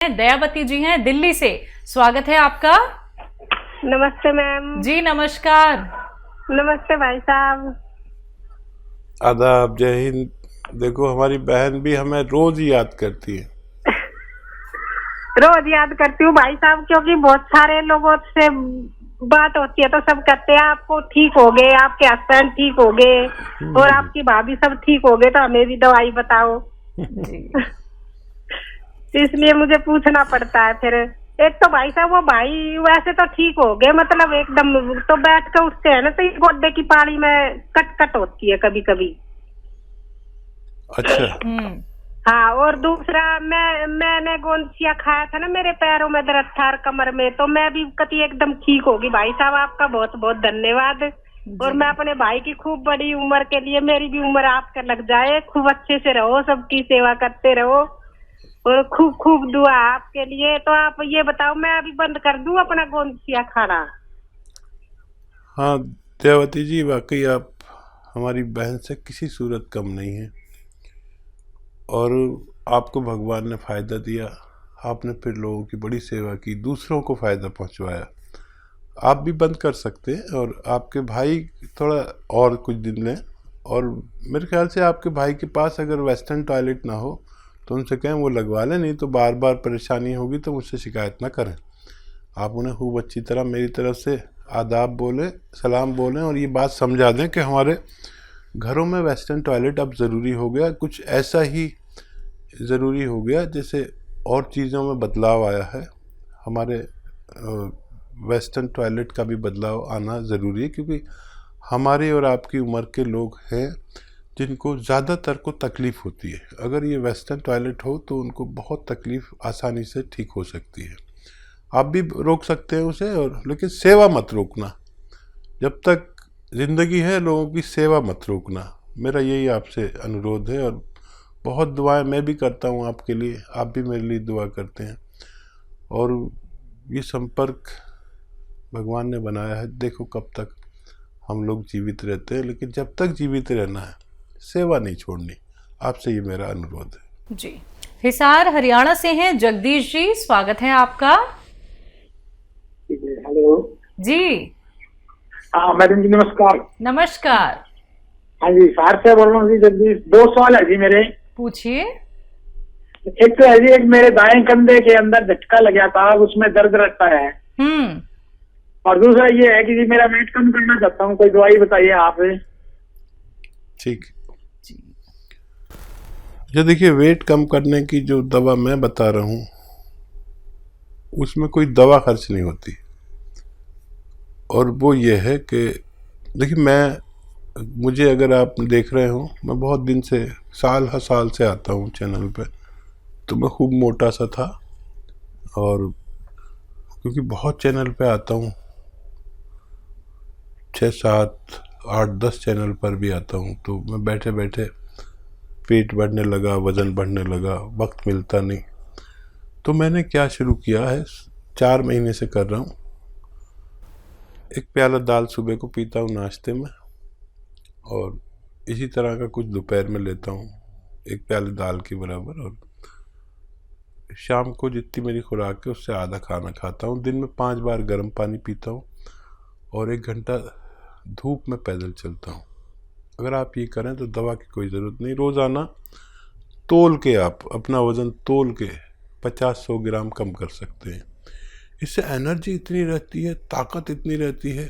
दयावती जी हैं दिल्ली से। स्वागत है आपका। नमस्ते मैम। जी नमस्कार। नमस्ते भाई साहब। आदाब, जय हिंद। देखो हमारी बहन भी हमें रोज ही याद करती है। रोज याद करती हूँ भाई साहब, क्योंकि बहुत सारे लोगों से बात होती है तो सब कहते हैं आपको ठीक हो गए, आपके हस्बैंड ठीक हो गए और आपकी भाभी सब ठीक हो गए, तो हमें भी दवाई बताओ। जी। इसलिए मुझे पूछना पड़ता है। फिर एक तो भाई साहब वो भाई वैसे तो ठीक हो गए, मतलब एकदम तो बैठ कर उठते हैं ना तो गोड्डे की पाड़ी में कट कट होती है कभी कभी। अच्छा। हाँ, और दूसरा मैंने गोंदसिया खाया था ना, मेरे पैरों में दर्द था और कमर में, तो मैं भी कभी एकदम ठीक होगी। भाई साहब आपका बहुत बहुत धन्यवाद। और मैं अपने भाई की खूब बड़ी उम्र के लिए, मेरी भी उम्र आपका लग जाए, खूब अच्छे से रहो, सबकी सेवा करते रहो और खूब खूब दुआ आपके लिए। तो आप ये बताओ, मैं अभी बंद कर दूं अपना गोंदसिया खाना? हाँ दयावती जी, वाकई आप हमारी बहन से किसी सूरत कम नहीं है और आपको भगवान ने फ़ायदा दिया। आपने फिर लोगों की बड़ी सेवा की, दूसरों को फ़ायदा पहुंचवाया। आप भी बंद कर सकते हैं और आपके भाई थोड़ा और कुछ दिन लें। और मेरे ख्याल से आपके भाई के पास अगर वेस्टर्न टॉयलेट ना हो तो उनसे कहें वो लगवा लें, नहीं तो बार बार परेशानी होगी तो मुझसे शिकायत ना करें। आप उन्हें खूब अच्छी तरह मेरी तरफ से आदाब बोलें, सलाम बोलें और ये बात समझा दें कि हमारे घरों में वेस्टर्न टॉयलेट अब ज़रूरी हो गया, कुछ ऐसा ही ज़रूरी हो गया जैसे और चीज़ों में बदलाव आया है। हमारे वेस्टर्न टॉयलेट का भी बदलाव आना ज़रूरी है, क्योंकि हमारी और आपकी उम्र के लोग हैं जिनको ज़्यादातर को तकलीफ़ होती है। अगर ये वेस्टर्न टॉयलेट हो तो उनको बहुत तकलीफ़ आसानी से ठीक हो सकती है। आप भी रोक सकते हैं उसे, और लेकिन सेवा मत रोकना। जब तक ज़िंदगी है लोगों की सेवा मत रोकना। मेरा यही आपसे अनुरोध है। और बहुत दुआएं मैं भी करता हूं आपके लिए, आप भी मेरे लिए दुआ करते हैं। और ये संपर्क भगवान ने बनाया है। देखो कब तक हम लोग जीवित रहते हैं, लेकिन जब तक जीवित रहना है सेवा नहीं छोड़नी। आपसे ये मेरा अनुरोध है। जी। हिसार हरियाणा से हैं जगदीश जी। स्वागत है आपका। हेलो जी हाँ मैडम जी, नमस्कार। नमस्कार। हाँ जी, सार से बोल रहा हूँ जी। जल्दी 2 सवाल है जी मेरे। पूछिए। एक तो है जी, एक मेरे दाएं कंधे के अंदर झटका लग गया था, उसमें दर्द रहता है। और दूसरा ये है कि जी मेरा वेट कम करना चाहता हूँ, कोई दवाई बताइए आप। ठीक। ये देखिए, वेट कम करने की जो दवा मैं बता रहा हूँ उसमें कोई दवा खर्च नहीं होती। और वो ये है कि देखिए, मुझे अगर आप देख रहे हो, मैं बहुत दिन से साल हर साल से आता हूँ चैनल पे। तो मैं खूब मोटा सा था, और क्योंकि बहुत चैनल पे आता हूँ, 6, 7, 8, 10 चैनल पर भी आता हूँ, तो मैं बैठे बैठे पेट बढ़ने लगा, वज़न बढ़ने लगा, वक्त मिलता नहीं। तो मैंने क्या शुरू किया है, 4 महीने से कर रहा हूँ। 1 प्याला दाल सुबह को पीता हूँ नाश्ते में, और इसी तरह का कुछ दोपहर में लेता हूँ, 1 प्याले दाल के बराबर। और शाम को जितनी मेरी खुराक है उससे आधा खाना खाता हूँ। दिन में 5 बार गर्म पानी पीता हूँ और 1 घंटा धूप में पैदल चलता हूँ। अगर आप ये करें तो दवा की कोई ज़रूरत नहीं। रोज़ाना तोल के, आप अपना वज़न तोल के 50-100 ग्राम कम कर सकते हैं। इससे एनर्जी इतनी रहती है, ताकत इतनी रहती है।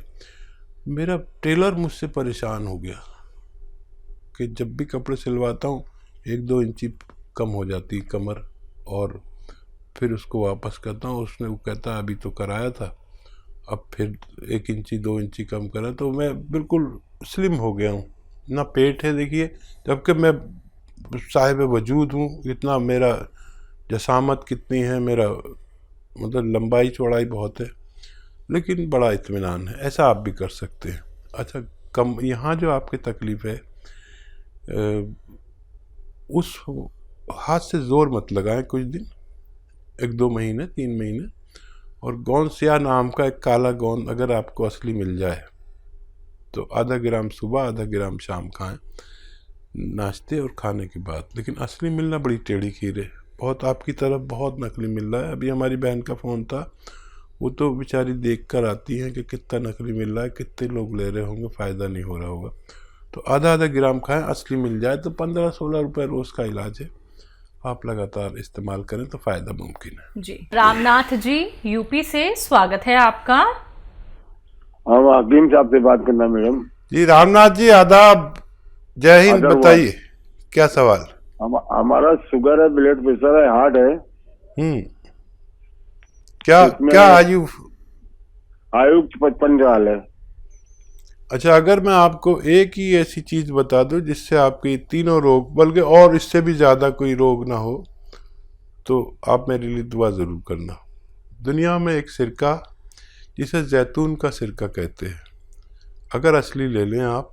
मेरा टेलर मुझसे परेशान हो गया कि जब भी कपड़े सिलवाता हूँ 1-2 इंची कम हो जाती कमर, और फिर उसको वापस करता हूँ। वो कहता अभी तो कराया था, अब फिर 1 इंची 2 इंची कम करा, तो मैं बिल्कुल स्लिम हो गया हूँ। ना पेट है देखिए, जबकि मैं साहिब वजूद हूँ। इतना मेरा जसामत कितनी है, मेरा मतलब लंबाई चौड़ाई बहुत है, लेकिन बड़ा इत्मीनान है। ऐसा आप भी कर सकते हैं। अच्छा, कम यहाँ जो आपकी तकलीफ़ है, उस हाथ से ज़ोर मत लगाएं कुछ दिन, 1-2 महीने 3 महीने। और गोंदसिया नाम का एक काला गोंद अगर आपको असली मिल जाए तो आधा ग्राम सुबह, आधा ग्राम शाम खाएं, नाश्ते और खाने के बाद। लेकिन असली मिलना बड़ी टेढ़ी खीर है। बहुत आपकी तरफ बहुत नकली मिल रहा है। अभी हमारी बहन का फ़ोन था, वो तो बेचारी देख कर आती हैं कि कितना नकली मिल रहा है, कितने लोग ले रहे होंगे, फ़ायदा नहीं हो रहा होगा। तो आधा आधा ग्राम खाएं, असली मिल जाए तो 15-16 रुपये रोज़ का इलाज है। आप लगातार इस्तेमाल करें तो फ़ायदा मुमकिन है। जी। रामनाथ जी यूपी से स्वागत है आपका। हाँ, हकीम साहब से बात करना मैडम। जी रामनाथ जी आदाब, जय हिंद। बताइए क्या सवाल। हमारा शुगर है, ब्लड प्रेशर है, हार्ट है। क्या आयु 55 साल है। अच्छा, अगर मैं आपको एक ही ऐसी चीज़ बता दूं जिससे आपके तीनों रोग, बल्कि और इससे भी ज़्यादा कोई रोग ना हो, तो आप मेरे लिए दुआ ज़रूर करना। दुनिया में एक सिरका जिसे जैतून का सिरका कहते हैं, अगर असली ले लें आप,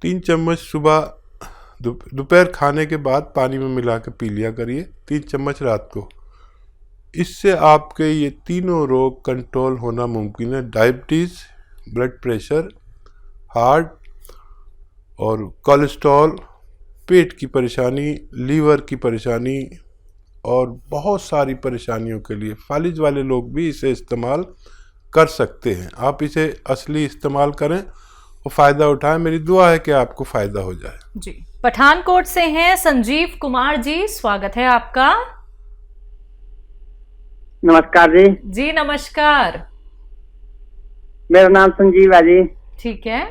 3 चम्मच सुबह दोपहर खाने के बाद पानी में मिला के पी लिया करिए, 3 चम्मच रात को। इससे आपके ये तीनों रोग कंट्रोल होना मुमकिन है। डायबिटीज़, ब्लड प्रेशर, हार्ट और कोलेस्ट्रॉल, पेट की परेशानी, लीवर की परेशानी और बहुत सारी परेशानियों के लिए फालिज वाले लोग भी इसे इस्तेमाल कर सकते हैं। आप इसे असली इस्तेमाल करें और फ़ायदा उठाएं। मेरी दुआ है कि आपको फ़ायदा हो जाए। जी। पठानकोट से हैं संजीव कुमार जी, स्वागत है आपका। नमस्कार जी। जी नमस्कार। मेरा नाम संजीव है जी। ठीक है,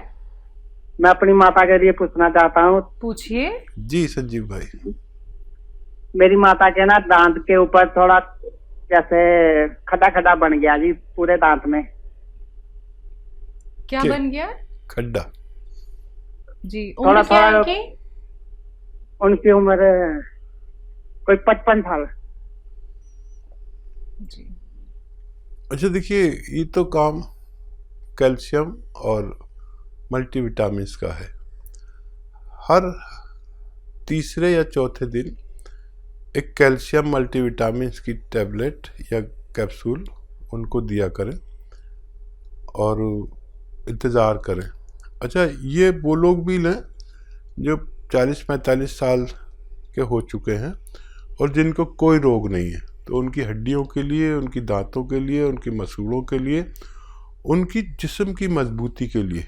मैं अपनी माता के लिए पूछना चाहता हूँ। पूछिए। जी संजीव भाई। मेरी माता के ना दांत के ऊपर थोड़ा जैसे खड्डा खड्डा बन गया जी, पूरे दांत में। क्या बन गया? खड्डा। जी। उम्र क्या है उनकी? उनकी उम्र कोई 55 साल। जी। अच्छा देखिए, ये तो काम कैल्शियम और मल्टीविटामिन्स का है। हर तीसरे या चौथे दिन एक कैल्शियम मल्टीविटामिन्स की टैबलेट या कैप्सूल उनको दिया करें और इंतज़ार करें। अच्छा, ये वो लोग भी लें जो 40-45 साल के हो चुके हैं और जिनको कोई रोग नहीं है, तो उनकी हड्डियों के लिए, उनकी दांतों के लिए, उनकी मसूड़ों के लिए, उनकी जिस्म की मजबूती के लिए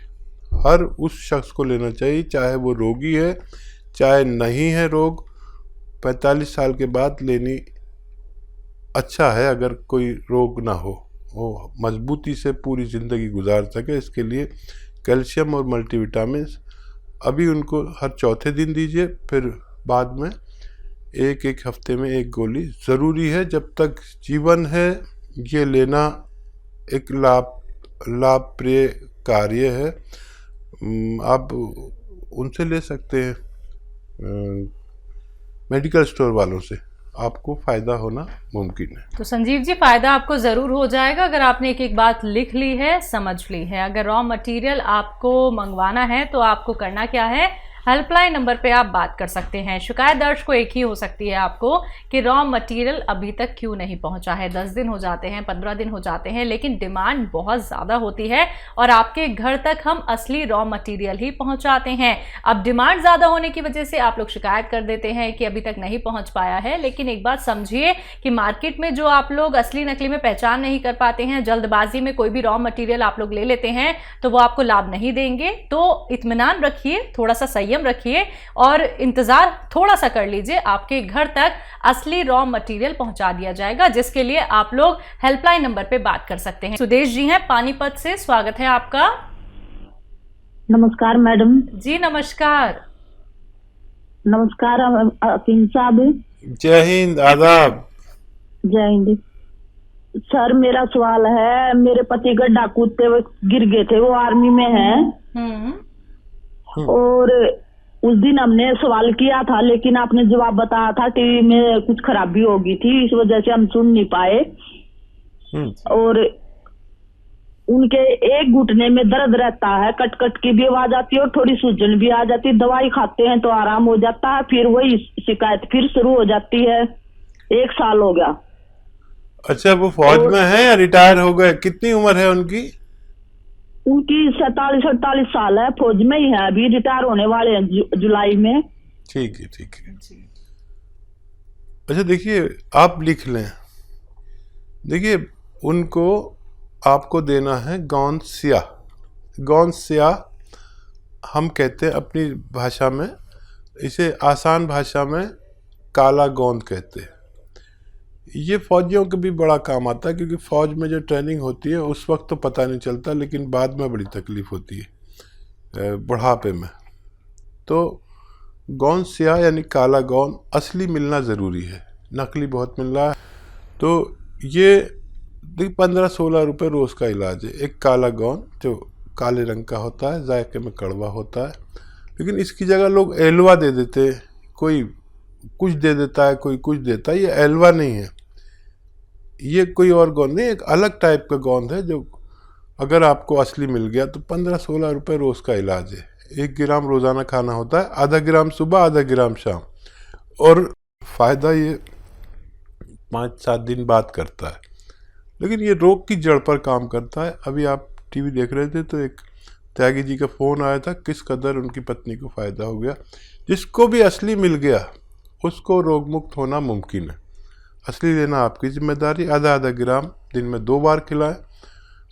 हर उस शख्स को लेना चाहिए, चाहे वो रोगी है चाहे नहीं है रोग। 45 साल के बाद लेनी अच्छा है, अगर कोई रोग ना हो, वो मजबूती से पूरी ज़िंदगी गुजार सके। इसके लिए कैल्शियम और मल्टीविटामिन्स अभी उनको हर चौथे दिन दीजिए, फिर बाद में एक हफ्ते में 1 गोली ज़रूरी है। जब तक जीवन है ये लेना एक लाभप्रिय कार्य है। आप उनसे ले सकते हैं, मेडिकल स्टोर वालों से, आपको फ़ायदा होना मुमकिन है। तो संजीव जी, फ़ायदा आपको ज़रूर हो जाएगा अगर आपने एक बात लिख ली है, समझ ली है। अगर रॉ मटेरियल आपको मंगवाना है तो आपको करना क्या है, हेल्पलाइन नंबर पे आप बात कर सकते हैं। शिकायत दर्ज को एक ही हो सकती है आपको कि रॉ मटेरियल अभी तक क्यों नहीं पहुंचा है। 10 दिन हो जाते हैं, 15 दिन हो जाते हैं, लेकिन डिमांड बहुत ज़्यादा होती है और आपके घर तक हम असली रॉ मटेरियल ही पहुंचाते हैं। अब डिमांड ज़्यादा होने की वजह से आप लोग शिकायत कर देते हैं कि अभी तक नहीं पहुँच पाया है, लेकिन एक बात समझिए कि मार्केट में जो आप लोग असली नकली में पहचान नहीं कर पाते हैं, जल्दबाजी में कोई भी रॉ मटेरियल आप लोग ले लेते हैं, तो वो आपको लाभ नहीं देंगे। तो इत्मीनान रखिए, थोड़ा सा संयम रखिए और इंतजार थोड़ा सा कर लीजिए, आपके घर तक असली रॉ मटेरियल पहुंचा दिया जाएगा, जिसके लिए आप लोग हेल्पलाइन नंबर पे बात कर सकते हैं। सुदेश जी हैं पानीपत से, स्वागत है आपका। नमस्कार मैडम जी नमस्कार। नमस्कार हकीम साहब। जय हिंद, आदाब। जय हिंद सर। मेरा सवाल है, मेरे पति गड्ढा कूदते हुए गिर गए थे, वो आर्मी में हैं और उस दिन हमने सवाल किया था, लेकिन आपने जवाब बताया था टीवी में कुछ खराबी हो गई थी, इस वजह से हम सुन नहीं पाए। और उनके एक घुटने में दर्द रहता है, कट कट की भी आवाज आती है और थोड़ी सूजन भी आ जाती है। दवाई खाते हैं तो आराम हो जाता है, फिर वही शिकायत फिर शुरू हो जाती है। 1 साल हो गया। अच्छा, वो फौज में है या रिटायर हो गए? कितनी उम्र है उनकी? उनकी 47-48 साल है, फौज में ही है, अभी रिटायर होने वाले हैं जुलाई में। ठीक है, ठीक है। अच्छा देखिए, आप लिख लें। देखिए, उनको आपको देना है गौन सिया। गौन सिया हम कहते हैं अपनी भाषा में, इसे आसान भाषा में काला गोंद कहते हैं। ये फौजियों के भी बड़ा काम आता है, क्योंकि फ़ौज में जो ट्रेनिंग होती है उस वक्त तो पता नहीं चलता, लेकिन बाद में बड़ी तकलीफ़ होती है बुढ़ापे में। तो गौन सिया यानी काला गौन असली मिलना ज़रूरी है, नकली बहुत मिल रहा है। तो ये 15-16 रुपये रोज़ का इलाज है। एक काला गौन जो काले रंग का होता है, जायके में कड़वा होता है, लेकिन इसकी जगह लोग एलवा दे देते हैं। कोई कुछ दे देता है, कोई कुछ देता है। ये एलवा नहीं है, ये कोई और गोंद नहीं, एक अलग टाइप का गोंद है जो अगर आपको असली मिल गया तो 15-16 रुपये रोज़ का इलाज है। 1 ग्राम रोज़ाना खाना होता है, आधा ग्राम सुबह, आधा ग्राम शाम, और फ़ायदा ये 5-7 दिन बाद करता है। लेकिन ये रोग की जड़ पर काम करता है। अभी आप टीवी देख रहे थे तो एक त्यागी जी का फ़ोन आया था, किस कदर उनकी पत्नी को फ़ायदा हो गया। जिसको भी असली मिल गया उसको रोग मुक्त होना मुमकिन है। असली लेना आपकी जिम्मेदारी। आधा ग्राम दिन में 2 बार खिलाएं।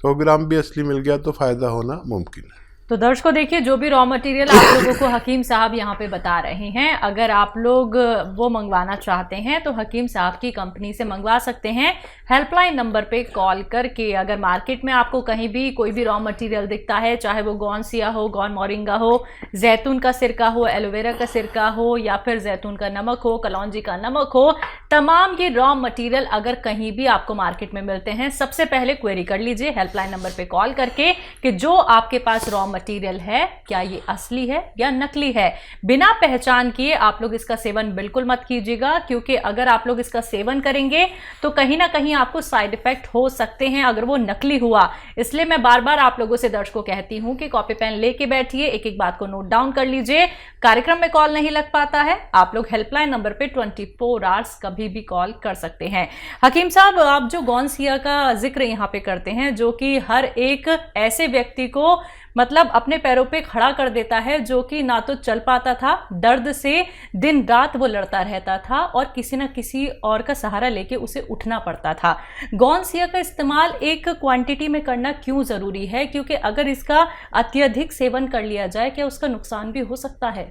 100 ग्राम भी असली मिल गया तो फ़ायदा होना मुमकिन है। तो दर्शकों देखिए, जो भी रॉ मटेरियल आप लोगों को हकीम साहब यहाँ पे बता रहे हैं, अगर आप लोग वो मंगवाना चाहते हैं तो हकीम साहब की कंपनी से मंगवा सकते हैं। हेल्पलाइन नंबर पे कॉल करके। अगर मार्केट में आपको कहीं भी कोई भी रॉ मटेरियल दिखता है, चाहे वो गौन सिया हो, गौन मोरिंगा हो, जैतून का सिरका हो, एलोवेरा का सिरका हो, या फिर जैतून का नमक हो, कलौंजी का नमक हो, तमाम ये रॉ मटेरियल अगर कहीं भी आपको मार्केट में मिलते हैं, सबसे पहले क्वेरी कर लीजिए हेल्पलाइन नंबर पे कॉल करके कि जो आपके पास रॉ मटेरियल है क्या ये असली है या नकली है। बिना पहचान किए आप लोग इसका सेवन बिल्कुल मत कीजिएगा, क्योंकि अगर आप लोग इसका सेवन करेंगे तो कहीं ना कहीं आपको साइड इफेक्ट हो सकते हैं अगर वो नकली हुआ। इसलिए मैं बार बार आप लोगों से दर्शकों कहती हूं कि कॉपी पेन लेके बैठिए, एक एक बात को नोट डाउन कर लीजिए। कार्यक्रम में कॉल नहीं लग पाता है, आप लोग हेल्पलाइन नंबर पे 24 आवर्स कभी भी कॉल कर सकते हैं। हकीम साहब, आप जो गौन सिया का जिक्र यहाँ पे करते हैं, जो कि हर एक ऐसे व्यक्ति को मतलब अपने पैरों पे खड़ा कर देता है, जो कि ना तो चल पाता था, दर्द से दिन रात वो लड़ता रहता था और किसी न किसी और का सहारा लेके उसे उठना पड़ता था। गौन सिया का इस्तेमाल एक क्वांटिटी में करना क्यों ज़रूरी है, क्योंकि अगर इसका अत्यधिक सेवन कर लिया जाए क्या उसका नुकसान भी हो सकता है?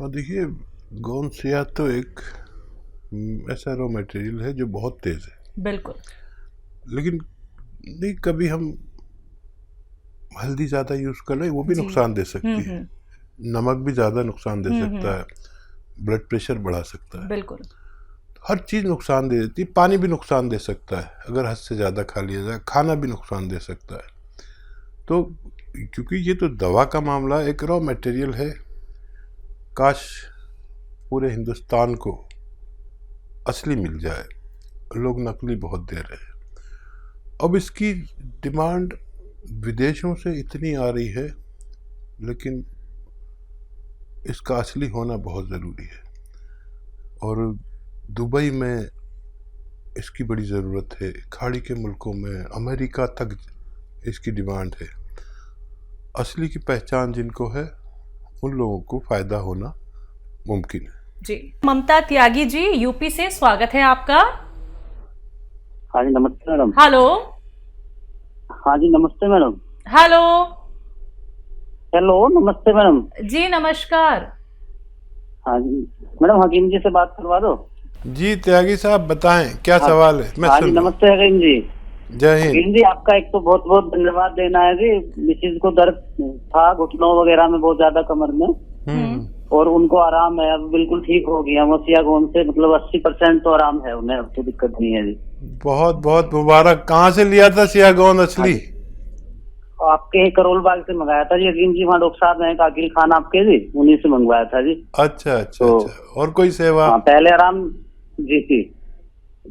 और देखिए, गौन सिया तो एक ऐसा रॉ मटेरियल है जो बहुत तेज़ है। बिल्कुल। लेकिन नहीं, कभी हम हल्दी ज़्यादा यूज़ कर लें वो भी नुकसान दे सकती है। नमक भी ज़्यादा नुकसान दे सकता है, ब्लड प्रेशर बढ़ा सकता है। बिल्कुल। हर चीज़ नुकसान दे देती है। पानी भी नुकसान दे सकता है अगर हद से ज़्यादा खा लिया जाए। खाना भी नुकसान दे सकता है। तो क्योंकि ये तो दवा का मामला एक रॉ मटेरियल है, काश पूरे हिंदुस्तान को असली मिल जाए। लोग नकली बहुत दे रहे हैं। अब इसकी डिमांड विदेशों से इतनी आ रही है, लेकिन इसका असली होना बहुत ज़रूरी है। और दुबई में इसकी बड़ी ज़रूरत है, खाड़ी के मुल्कों में, अमेरिका तक इसकी डिमांड है। असली की पहचान जिनको है उन लोगों को फ़ायदा होना मुमकिन है। जी, ममता त्यागी जी यूपी से, स्वागत है आपका। हाँ जी, नमस्ते मैडम। हेलो। हाँ जी, नमस्ते मैडम। हेलो। हेलो, नमस्ते मैडम जी, नमस्कार। हाँ जी मैडम, हकीम जी से बात करवा दो। जी त्यागी साहब, बताएं क्या सवाल है। मैं हाँ जी, सुन रहा हूं। नमस्ते हकीम जी। जय हिंद। हकीम जी, आपका एक तो बहुत बहुत धन्यवाद देना है जी। मिसिज को दर्द था घुटनों वगैरह में बहुत ज्यादा, कमर में, और उनको आराम है, अब बिल्कुल ठीक हो गया। सिया गोंद से मतलब 80% तो आराम है उन्हें, अब तो दिक्कत नहीं है जी। बहुत बहुत मुबारक। कहाँ से लिया था सिया गोंद असली? आपके ही करोल बाग से मंगाया था जी हकीम जी। वहाँ डॉक्टर साहब हैं काकिल खान आपके जी, उन्हीं से मंगवाया था जी। अच्छा अच्छा अच्छा। और कोई सेवा? हाँ, पहले आराम जी थी,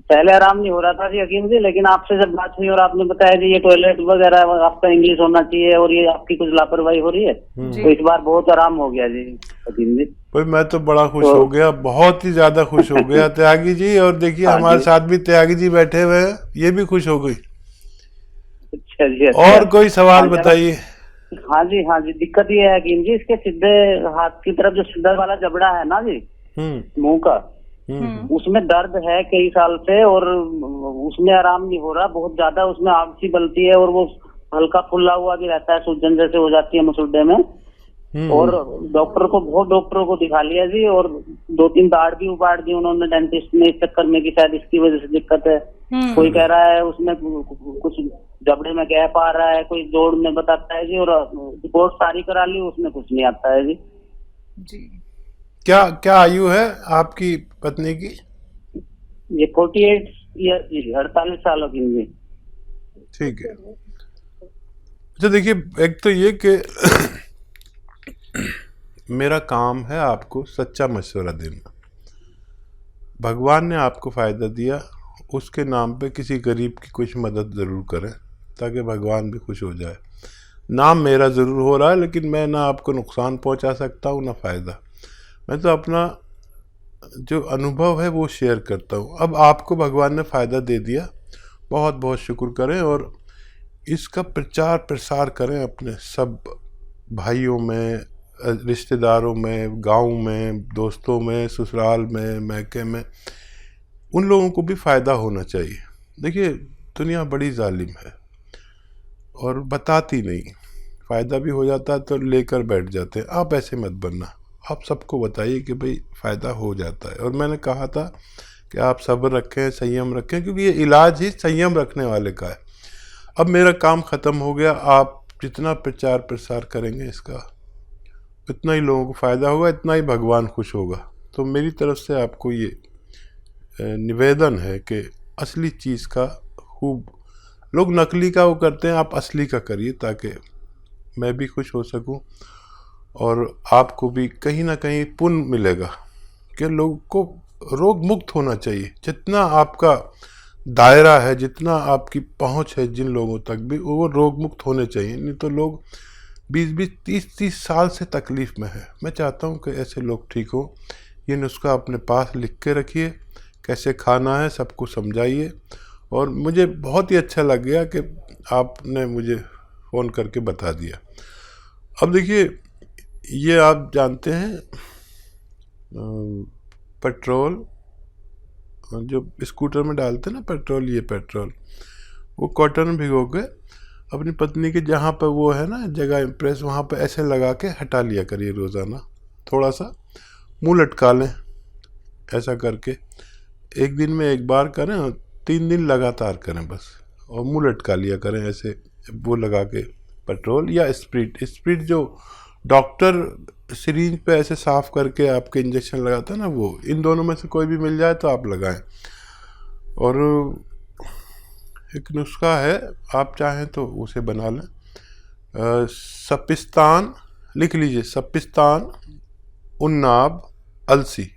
पहले आराम नहीं हो रहा था जी हकीम जी, लेकिन आपसे जब बात हुई और आपने बताया जी ये टॉयलेट वगैरह आपका इंग्लिश होना चाहिए और ये आपकी कुछ लापरवाही हो रही है, तो इस बार बहुत आराम हो गया जी हकीम जी। भाई मैं तो बड़ा खुश हो गया, बहुत ही ज्यादा खुश हो गया त्यागी जी। और देखिए हमारे साथ भी त्यागी जी बैठे हुए हैं, ये भी खुश हो गई। अच्छा जी। और कोई सवाल बताइए। हाँ जी हाँ जी, दिक्कत ये है हकीम जी, इसके सीधे हाथ की तरफ जो सीधा वाला जबड़ा है ना जी मुंह का, उसमें दर्द है कई साल से और उसमें आराम नहीं हो रहा, बहुत ज्यादा उसमें आग सी बलती है और वो हल्का फुल्ला हुआ भी रहता है, सूजन जैसे हो जाती है मसूड़े में। और बहुत डॉक्टरों को दिखा लिया जी, और 2-3 दाढ़ भी उपाड़ दी उन्होंने डेंटिस्ट ने, इस चक्कर में कि शायद इसकी वजह से दिक्कत है। कोई कह रहा है उसमें कुछ जबड़े में गैप आ रहा है, कोई जोड़ में बताता है जी, और रिपोर्ट सारी करा ली, उसमें कुछ नहीं आता है जी। क्या आयु है आपकी पत्नी की? ये 48 ईयर जी, 48 सालों की जी। ठीक है। अच्छा देखिए, एक तो ये कि मेरा काम है आपको सच्चा मशवरा देना। भगवान ने आपको फ़ायदा दिया, उसके नाम पे किसी गरीब की कुछ मदद ज़रूर करें ताकि भगवान भी खुश हो जाए। नाम मेरा ज़रूर हो रहा है, लेकिन मैं ना आपको नुकसान पहुंचा सकता हूं ना फ़ायदा। मैं तो अपना जो अनुभव है वो शेयर करता हूं। अब आपको भगवान ने फ़ायदा दे दिया, बहुत बहुत शुक्र करें और इसका प्रचार प्रसार करें अपने सब भाइयों में, रिश्तेदारों में, गांव में, दोस्तों में, ससुराल में, मैके में। उन लोगों को भी फ़ायदा होना चाहिए। देखिए, दुनिया बड़ी जालिम है और बताती नहीं। फ़ायदा भी हो जाता है तो लेकर बैठ जाते हैं। आप ऐसे मत बनना, आप सबको बताइए कि भाई फ़ायदा हो जाता है। और मैंने कहा था कि आप सब्र रखें, संयम रखें, क्योंकि ये इलाज ही संयम रखने वाले का है। अब मेरा काम ख़त्म हो गया। आप जितना प्रचार प्रसार करेंगे इसका, उतना ही लोगों को फ़ायदा होगा, इतना ही भगवान खुश होगा। तो मेरी तरफ से आपको ये निवेदन है कि असली चीज़ का खूब, लोग नकली का वो करते हैं, आप असली का करिए ताकि मैं भी खुश हो सकूं और आपको भी कहीं ना कहीं पुण्य मिलेगा कि लोगों को रोग मुक्त होना चाहिए। जितना आपका दायरा है, जितना आपकी पहुंच है जिन लोगों तक भी, वो रोग मुक्त होने चाहिए। नहीं तो लोग 20-20, 30-30 साल से तकलीफ़ में है। मैं चाहता हूं कि ऐसे लोग ठीक हो। ये नुस्खा अपने पास लिख के रखिए, कैसे खाना है सबको समझाइए। और मुझे बहुत ही अच्छा लग गया कि आपने मुझे फ़ोन करके बता दिया। अब देखिए, ये आप जानते हैं पेट्रोल जो स्कूटर में डालते हैं ना पेट्रोल, ये पेट्रोल वो कॉटन में भिगो के अपनी पत्नी के जहाँ पर वो है ना जगह इम्प्रेस, वहाँ पर ऐसे लगा के हटा लिया करिए रोज़ाना। थोड़ा सा मुंह लटका लें, ऐसा करके 1 दिन में 1 बार करें और 3 दिन लगातार करें बस, और मुंह लटका लिया करें ऐसे वो लगा के पेट्रोल या स्प्रिट जो डॉक्टर सिरिंज पे ऐसे साफ करके आपके इंजेक्शन लगाता है ना, वो इन दोनों में से कोई भी मिल जाए तो आप लगाएं। और एक नुस्खा है, आप चाहें तो उसे बना लें। सपिस्तान लिख लीजिए, सपिस्तान उन्नाब अलसी,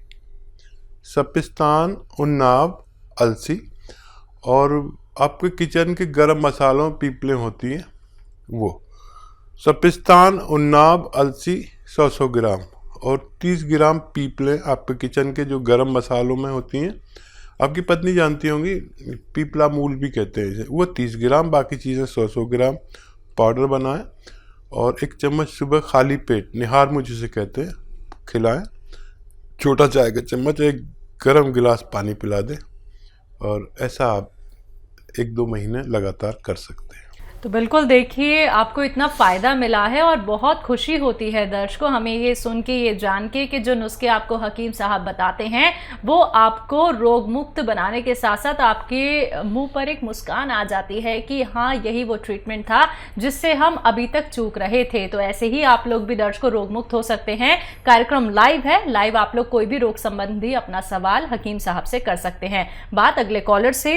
सपिस्तान उन्नाब अलसी। और आपके किचन के गरम मसालों पीपलें होती हैं, वो सपिस्तान उन्नाब अलसी 100 ग्राम और 30 ग्राम पीपलें आपके किचन के जो गरम मसालों में होती हैं। आपकी पत्नी जानती होंगी, पीपला मूल भी कहते हैं इसे, वो 30 ग्राम, बाकी चीज़ें 100 ग्राम पाउडर बनाएं और 1 चम्मच सुबह खाली पेट, निहार मुझ जिसे कहते हैं, खिलाएं। छोटा चाय का चम्मच 1 गर्म गिलास पानी पिला दें। और ऐसा आप 1-2 महीने लगातार कर सकते हैं। तो बिल्कुल देखिए, आपको इतना फ़ायदा मिला है और बहुत खुशी होती है दर्शकों हमें ये सुन के, ये जान के कि जो नुस्खे आपको हकीम साहब बताते हैं वो आपको रोग मुक्त बनाने के साथ साथ आपके मुंह पर एक मुस्कान आ जाती है कि हाँ, यही वो ट्रीटमेंट था जिससे हम अभी तक चूक रहे थे। तो ऐसे ही आप लोग भी दर्शकों रोग मुक्त हो सकते हैं। कार्यक्रम लाइव है, लाइव आप लोग कोई भी रोग संबंधी अपना सवाल हकीम साहब से कर सकते हैं। बात अगले कॉलर से